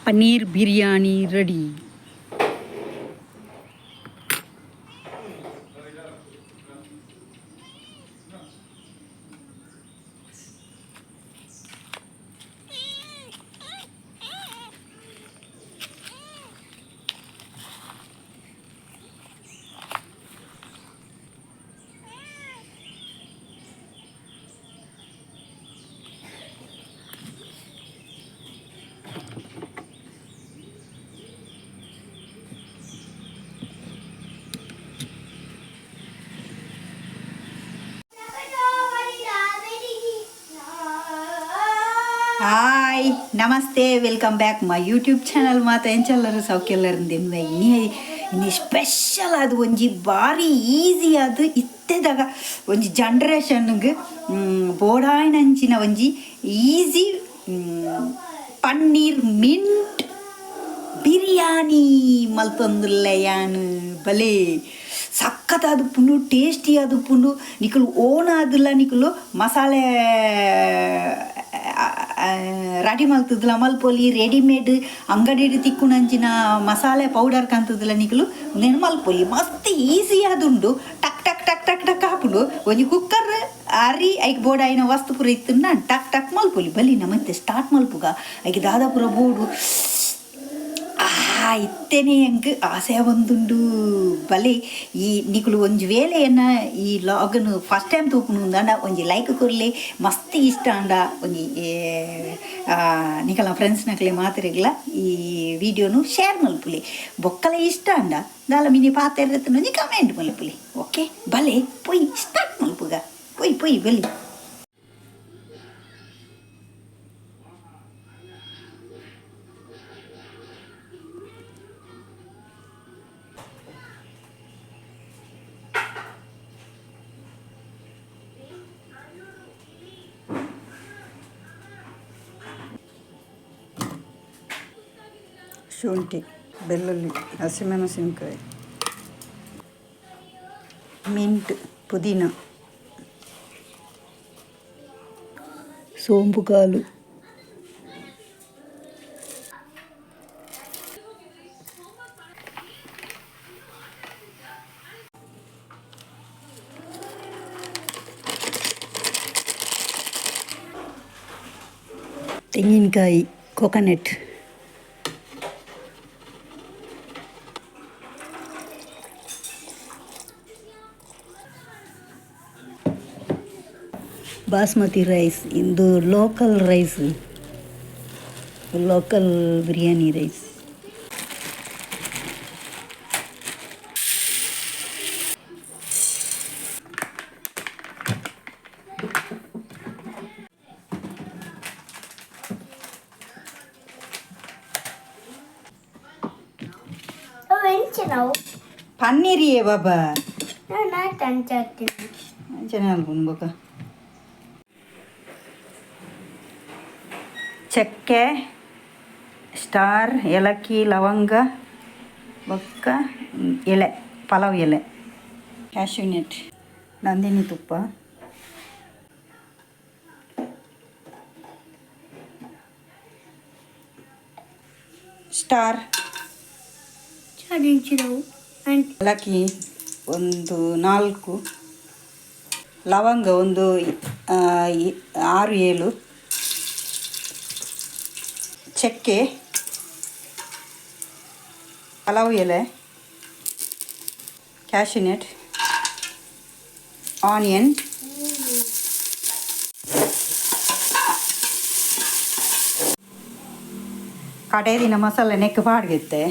Paneer biryani ready. Hi ನಮಸ್ತೆ, welcome back my YouTube channel. ಮಾತು ಎಂಚೆಲ್ಲರೂ ಸೌಖ್ಯಲ್ಲರಿಂದ ಇನ್ನಿ special ಅದು ಒಂಜಿ ಭಾರಿ ಈಸಿ ಅದು ಇತ್ತೆದಾಗ ಒಂಜಿ ಜನ್ರೇಷನ್ಗೆ ಬೋಡಾಯ್ನಂಚಿನ ಒಂಜಿ ಈಸಿ ಪನ್ನೀರ್ ಮಿಂಟ್ ಬಿರಿಯಾನಿ ಮಲ್ತೊಂದುಲ್ಲೆ ಯಾನು ಬಲೆ ಸಕ್ಕತ್ತಾದ ಪುಂಡು, ಟೇಸ್ಟಿ ಆದ ಪುಂಡು. ನಿಕಲು ಓನ್ ಆದಿಲ್ಲ, ನಿಕಲು ಮಸಾಲೆ ರೆಡಿ ಮಲ್ತದಿಲ್ಲ ಮಲ್ಪೊಲಿ ರೆಡಿಮೇಡ್ ಅಂಗಡಿ ತಿಕ್ಕುನಂಚಿನ ಮಸಾಲೆ ಪೌಡರ್ ಕಂತದಿಲ್ಲ ನಿಕಲು ನೆನು ಮಲ್ಪೊಲಿ ಮಸ್ತ್ ಈಸಿ ಆದುಂಡು. ಟಕ್ ಟಕ್ ಟಕ್ ಟಕ್ ಟಕ್ ಹಾಪುಂಡು ಒಂಜಿ ಕುಕ್ಕರ್ ಅರಿ ಐಕ್ ಬೋರ್ಡ್ ಆಯ್ನ ವಸ್ತು ಪೂರ ಇತ್ತುನ್ನ ಟಕ್ ಟಕ್ ಮಲ್ಪೊಲಿ ಬಲಿನ ಮತ್ತೆ ಸ್ಟಾರ್ಟ್ ಮಲ್ಪುಗ ಐಕ್ ದಾದಾಪುರ ಬೋರ್ಡು ಇತ್ತೇನೆ ಹೆಂಗೆ ಆಸೆ ಒಂದುಂಡು ಬಲೆ. ಈ ನಿಕಲು ಒಂಜಿ ವೇಳೆಯನ್ನ ಈ ಲಾಗನ್ನು ಫಸ್ಟ್ ಟೈಮ್ ತೂಪುಂಡ ಒಂಜಿ ಲೈಕ್ ಕೊರ್ಲೆ ಮಸ್ತ್ ಇಷ್ಟ ಅಂಡ ಒಂಜಿ ನಿಕಲ ಫ್ರೆಂಡ್ಸ್ ನಕಲೆ ಮಾತಿರಗ್ಲ ಈ ವಿಡಿಯೋನು ಶೇರ್ ಮಲ್ಪುಲಿ ಬೊಕ್ಕಲ ಇಷ್ಟ ಅಂಡ ದಾಲ ಮಿನಿ ಪಾತಿರತ್ತನ ಒಂಜಿ ಕಮೆಂಟ್ ಮಲ್ಪುಲಿ. ಓಕೆ ಬಲೆ ಪೊಯ್ ಸ್ಟಾರ್ಟ್ ಮಲ್ಪುಗ ಪೊಯ್ ಪೊಯ್ ಬಲಿ. ಶುಂಠಿ, ಬೆಳ್ಳುಳ್ಳಿ, ಹಸಿಮೆಣಸಿನಕಾಯಿ, ಮಿಂಟ್, ಪುದೀನ, ಸೋಂಪು ಕಾಳು, ತೆಂಗಿನಕಾಯಿ, ಕೊಕೊನಟ್, ಬಾಸ್ಮತಿ ರೈಸ್, ಇದು local rice, local biryani rice. ಪನ್ನೀರಿಯೇ ಬಾಬಾ ಚೆನ್ನಾಗಿ ಚಕ್ಕೆ, ಸ್ಟಾರ್, ಏಲಕ್ಕಿ, ಲವಂಗ, ಬೊಕ್ಕ ಎಲೆ, ಪಲಾವ್ ಎಲೆ, ಕ್ಯಾಶ್ಯೂ ನಟ್, ನಂದಿನಿ ತುಪ್ಪ, ಸ್ಟಾರ್, ಏಲಕ್ಕಿ ಒಂದು 4, ಲವಂಗ ಒಂದು 6-7, ಚಕ್ಕೆ, ಪಲಾವ್ ಎಲೆ, ಕ್ಯಾಶ್ಯೂ ನಟ್, ಆನಿಯನ್, ಕಡೇದಿನ ಮಸಾಲೆ ನೆಕ್ ಪಾಡ್ಗಿತ್ತೆ.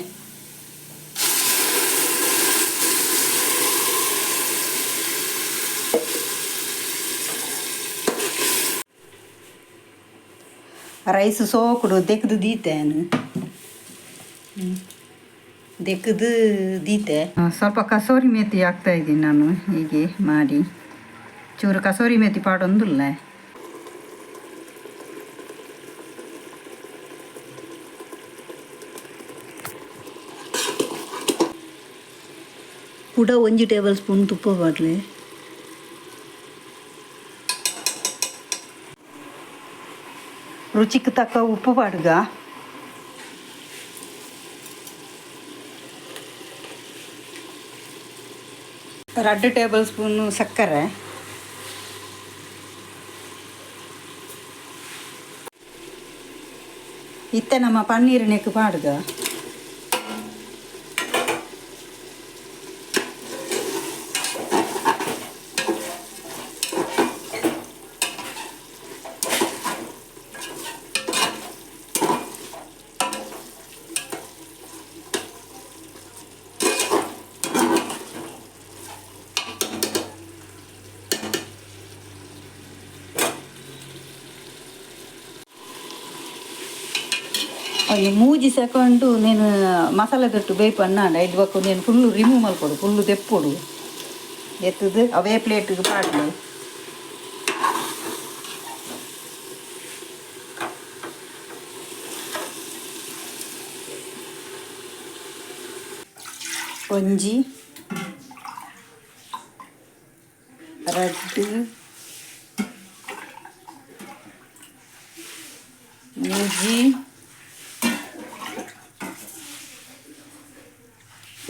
ರೈಸ್ ಸೋಕುಡು ದೆಕ್ದು ದೀತೇನು ದೆಕ್ದು ದೀತೆ. ಸ್ವಲ್ಪ ಕಸೂರಿ ಮೇಥಿ ಹಾಕ್ತಾಯಿದ್ದೀನಿ ನಾನು ಹೀಗೆ ಮಾಡಿ. ಚೂರು ಕಸೂರಿ ಮೇಥಿ ಪಾಡೊಂದುಲ್ಲ. ಕೂಡ 1 ಟೇಬಲ್ ಸ್ಪೂನ್ ತುಪ್ಪ ಬಾಡ್ಲೆ. ರುಚಿಗೆ ತಕ್ಕ ಉಪ್ಪು ಪಾಡ್ಗ. 2 ಟೇಬಲ್ ಸ್ಪೂನು ಸಕ್ಕರೆ, ಇತ್ತೆ ನಮ್ಮ ಪನ್ನೀರ್ ನೆಕ್ ಪಾಡ್ಗ ಒಂದು 3 ಸೆಕೆಂಡು నేను ಮಸಾಲೆ ತೊಟ್ಟು ಬೇಯ್ಪನ್ನ ಇಡ್ಬೇಕು. నేను ಫುಲ್ಲು ರಿಮೂವ್ ಮಲ್ಕೊಡು, ಫುಲ್ಲು ತೆಪ್ಪೊಡು ಎತ್ತದು ಅವೇ ಪ್ಲೇಟಿಗೆ ಪಾಡ್ಲು. ಒಂಜಿ ರಡ್ಡು ಮೂಜಿ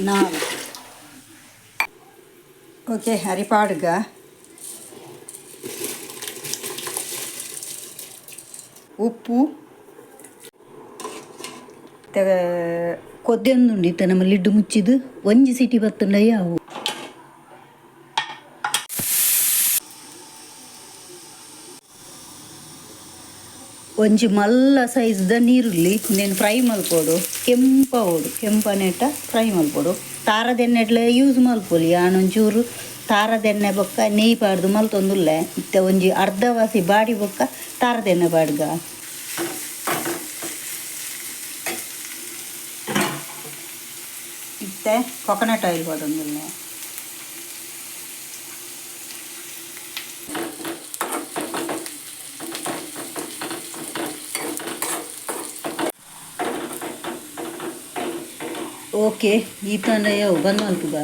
4 ಓಕೆ ಅರಿಪಾಡ್ಗ ಉಪ್ಪು ಕೊದ್ದೆಂದುಂಡಿತ್ತ ನಮ್ಮ ಲಿಡ್ಡು ಮುಚ್ಚಿದು ಒಂಜಿ ಸಿಟಿ ಬತ್ತುಂಡಯ್ಯ ಅವು ಒಂಜಿ ಮಲ್ಲ ಸೈಜ್ದ ನೀರುಳ್ಳಿ నేను ಫ್ರೈ ಮಲ್ಪೋಡು. ಕೆಂಪನೆಟ ಫ್ರೈ ಮಲ್ಪೋಡು. ತಾರದೆಣ್ಣೆಡ್ಲೆ ಯೂಸ್ ಮಲ್ಪೊಲಿ. ಆನೊಂಚೂರು ತಾರದೆಣ್ಣೆ ಬೊಕ್ಕ ನೆಯ್ಯಿ ಪಾಡ್ದು ಮಲ್ತೊಂದುಲ್ಲೆ ಇತ್ತೆ ಒಂಜಿ ಅರ್ಧವಾಸಿ ಬಾಡಿ ಬೊಕ್ಕ ತಾರದೆಣ್ಣೆ ಪಾಡ್ಗ ಇತ್ತೆ ಕೊಕೊನಟ್ ಆಯಿಲ್ ಪಾಡೊಂದುಲ್ಲೆ. ಓಕೆ ಈ ತಂಡ ಯಾವ ಬಂದು ಮಲ್ಪುಗ